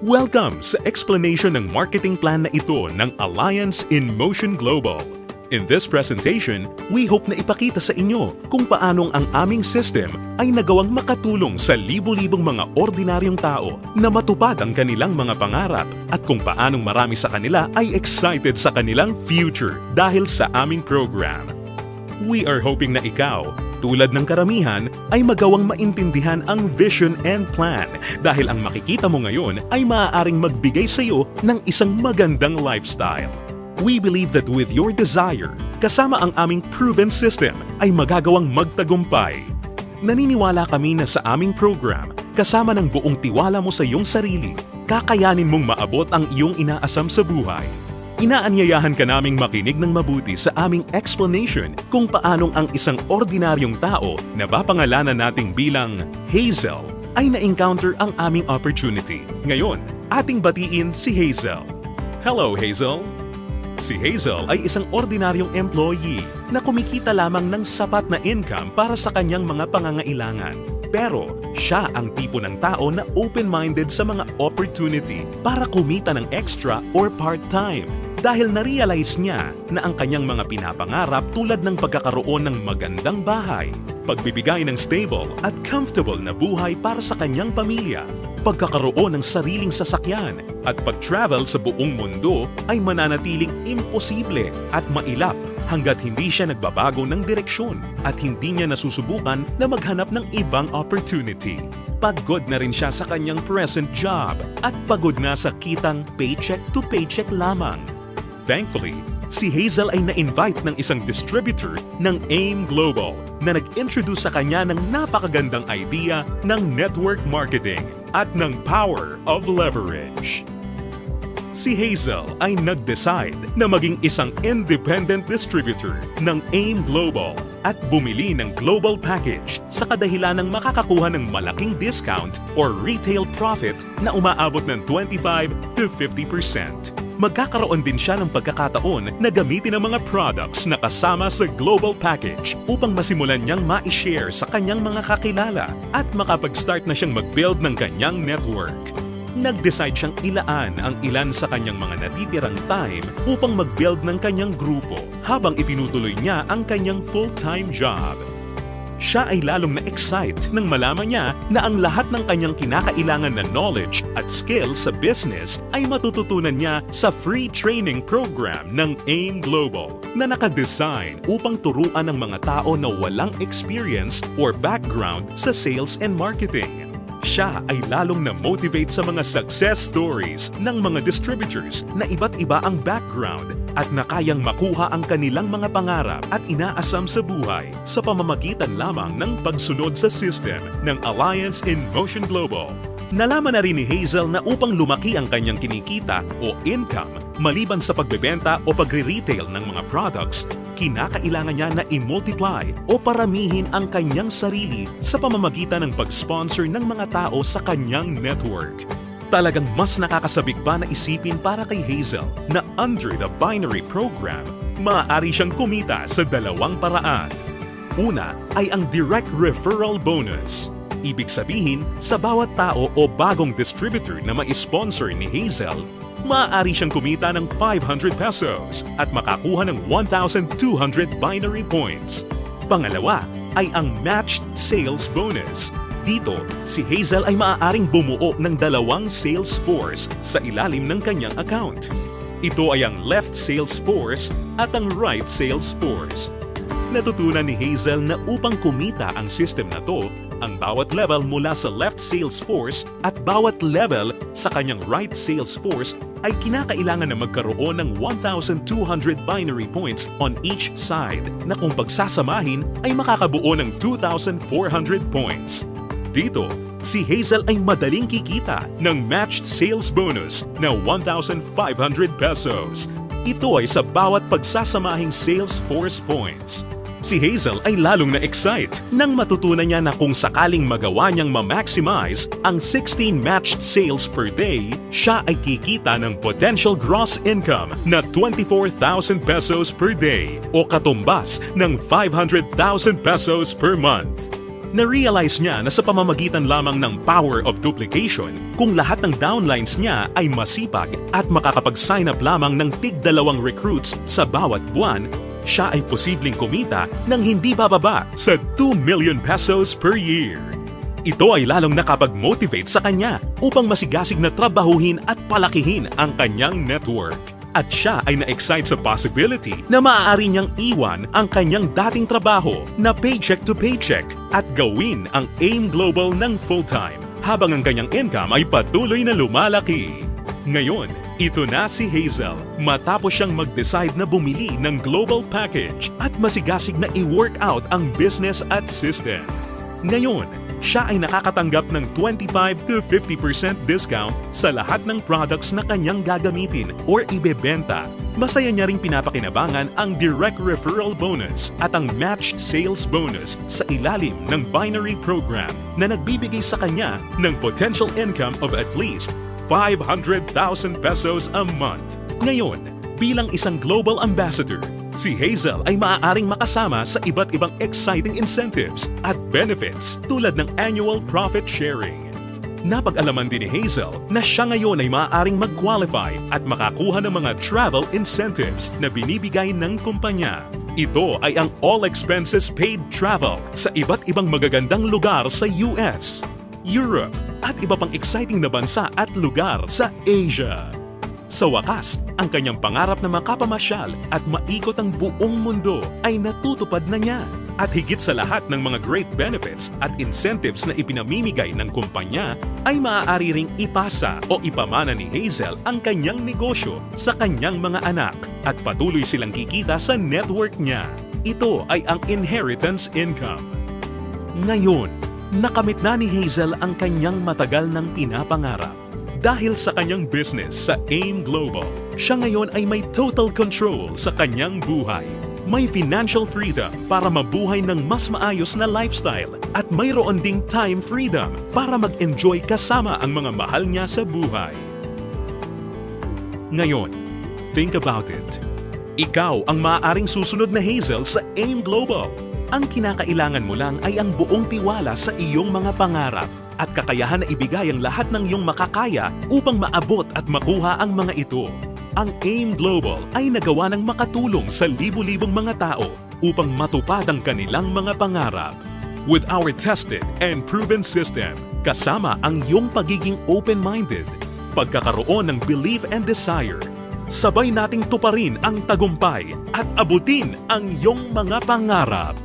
Welcome sa explanation ng marketing plan na ito ng Alliance in Motion Global. In this presentation, we hope na ipakita sa inyo kung paanong ang aming system ay nagawang makatulong sa libu-libong mga ordinaryong tao na matupad ang kanilang mga pangarap at kung paanong marami sa kanila ay excited sa kanilang future dahil sa aming program. We are hoping na ikaw, tulad ng karamihan, ay magawang maintindihan ang vision and plan dahil ang makikita mo ngayon ay maaaring magbigay sa iyo ng isang magandang lifestyle. We believe that with your desire, kasama ang aming proven system ay magagawang magtagumpay. Naniniwala kami na sa aming program, kasama ng buong tiwala mo sa iyong sarili, kakayanin mong maabot ang iyong inaasam sa buhay. Inaanyayahan ka naming makinig ng mabuti sa aming explanation kung paanong ang isang ordinaryong tao na papangalanan nating bilang Hazel ay na-encounter ang aming opportunity. Ngayon, ating batiin si Hazel. Hello, Hazel! Si Hazel ay isang ordinaryong employee na kumikita lamang ng sapat na income para sa kanyang mga pangangailangan. Pero siya ang tipo ng tao na open-minded sa mga opportunity para kumita ng extra or part-time. Dahil na-realize niya na ang kanyang mga pinapangarap tulad ng pagkakaroon ng magandang bahay, pagbibigay ng stable at comfortable na buhay para sa kanyang pamilya, pagkakaroon ng sariling sasakyan at pag-travel sa buong mundo ay mananatiling imposible at mailap hanggat hindi siya nagbabago ng direksyon at hindi niya nasusubukan na maghanap ng ibang opportunity. Pagod na rin siya sa kanyang present job at pagod na sa kitang paycheck to paycheck lamang. Thankfully, si Hazel ay na-invite ng isang distributor ng AIM Global na nag-introduce sa kanya ng napakagandang idea ng network marketing at ng power of leverage. Si Hazel ay nag-decide na maging isang independent distributor ng AIM Global at bumili ng global package sa kadahilan ng makakakuha ng malaking discount or retail profit na umaabot ng 25 to 50%. Magkakaroon din siya ng pagkakataon na gamitin ang mga products na kasama sa global package upang masimulan niyang ma-share sa kanyang mga kakilala at makapag-start na siyang mag-build ng kanyang network. Nag-decide siyang ilaan ang ilan sa kanyang mga natitirang time upang mag-build ng kanyang grupo habang itinutuloy niya ang kanyang full-time job. Siya ay lalong na-excite nang malaman niya na ang lahat ng kanyang kinakailangan na knowledge at skills sa business ay matututunan niya sa free training program ng AIM Global na nakadesign upang turuan ang mga tao na walang experience or background sa sales and marketing. Siya ay lalong na-motivate sa mga success stories ng mga distributors na iba't iba ang background at na kayang makuha ang kanilang mga pangarap at inaasam sa buhay sa pamamagitan lamang ng pagsunod sa system ng Alliance in Motion Global. Nalaman na rin ni Hazel na upang lumaki ang kanyang kinikita o income maliban sa pagbebenta o pagre-retail ng mga products, kinakailangan niya na i-multiply o paramihin ang kanyang sarili sa pamamagitan ng pag-sponsor ng mga tao sa kanyang network. Talagang mas nakakasabik pa na isipin para kay Hazel na under the binary program, maaari siyang kumita sa dalawang paraan. Una ay ang direct referral bonus. Ibig sabihin, sa bawat tao o bagong distributor na ma-sponsor ni Hazel, maaari siyang kumita ng 500 pesos at makakuha ng 1,200 binary points. Pangalawa ay ang matched sales bonus. Dito, si Hazel ay maaaring bumuo ng dalawang sales force sa ilalim ng kanyang account. Ito ay ang left sales force at ang right sales force. Natutunan ni Hazel na upang kumita ang system na to, ang bawat level mula sa left sales force at bawat level sa kanyang right sales force ay kinakailangan na magkaroon ng 1,200 binary points on each side na kung pagsasamahin ay makakabuo ng 2,400 points. Dito, si Hazel ay madaling kikita ng matched sales bonus na 1,500 pesos. Ito ay sa bawat pagsasamahing sales force points. Si Hazel ay lalong na-excite nang matutunan niya na kung sakaling magawa niyang ma-maximize ang 16 matched sales per day, siya ay kikita ng potential gross income na 24,000 pesos per day o katumbas ng 500,000 pesos per month. Na-realize niya na sa pamamagitan lamang ng power of duplication, kung lahat ng downlines niya ay masipag at makakapag-sign up lamang ng tig-2 recruits sa bawat buwan, siya ay posibleng kumita ng hindi bababa sa 2 million pesos per year. Ito ay lalong nakapag-motivate sa kanya upang masigasig na trabahuhin at palakihin ang kanyang network. At siya ay na-excite sa possibility na maaari niyang iwan ang kanyang dating trabaho na paycheck to paycheck at gawin ang AIM Global ng full-time habang ang kanyang income ay patuloy na lumalaki. Ngayon, ito na si Hazel matapos siyang mag-decide na bumili ng global package at masigasig na i-work out ang business at system. Ngayon, siya ay nakakatanggap ng 25 to 50% discount sa lahat ng products na kanyang gagamitin or ibebenta. Masaya niya ring pinapakinabangan ang direct referral bonus at ang matched sales bonus sa ilalim ng binary program na nagbibigay sa kanya ng potential income of at least 500,000 pesos a month. Ngayon, bilang isang global ambassador, si Hazel ay maaaring makasama sa iba't ibang exciting incentives at benefits tulad ng annual profit sharing. Napag-alaman din ni Hazel na siya ngayon ay maaaring mag-qualify at makakuha ng mga travel incentives na binibigay ng kumpanya. Ito ay ang all expenses paid travel sa iba't ibang magagandang lugar sa US, Europe, at iba pang exciting na bansa at lugar sa Asia. Sa wakas, ang kanyang pangarap na makapamasyal at maikot ang buong mundo ay natutupad na niya. At higit sa lahat ng mga great benefits at incentives na ipinamimigay ng kumpanya, ay maaari ring ipasa o ipamana ni Hazel ang kanyang negosyo sa kanyang mga anak at patuloy silang kikita sa network niya. Ito ay ang inheritance income. Ngayon, nakamit na ni Hazel ang kanyang matagal ng pinapangarap. Dahil sa kanyang business sa AIM Global, siya ngayon ay may total control sa kanyang buhay. May financial freedom para mabuhay ng mas maayos na lifestyle at mayroon ding time freedom para mag-enjoy kasama ang mga mahal niya sa buhay. Ngayon, think about it. Ikaw ang maaaring susunod na Hazel sa AIM Global. Ang kinakailangan mo lang ay ang buong tiwala sa iyong mga pangarap at kakayahan na ibigay ang lahat ng iyong makakaya upang maabot at makuha ang mga ito. Ang AIM Global ay nagawa ng makatulong sa libu-libong mga tao upang matupad ang kanilang mga pangarap. With our tested and proven system, kasama ang iyong pagiging open-minded, pagkakaroon ng belief and desire, sabay nating tuparin ang tagumpay at abutin ang iyong mga pangarap.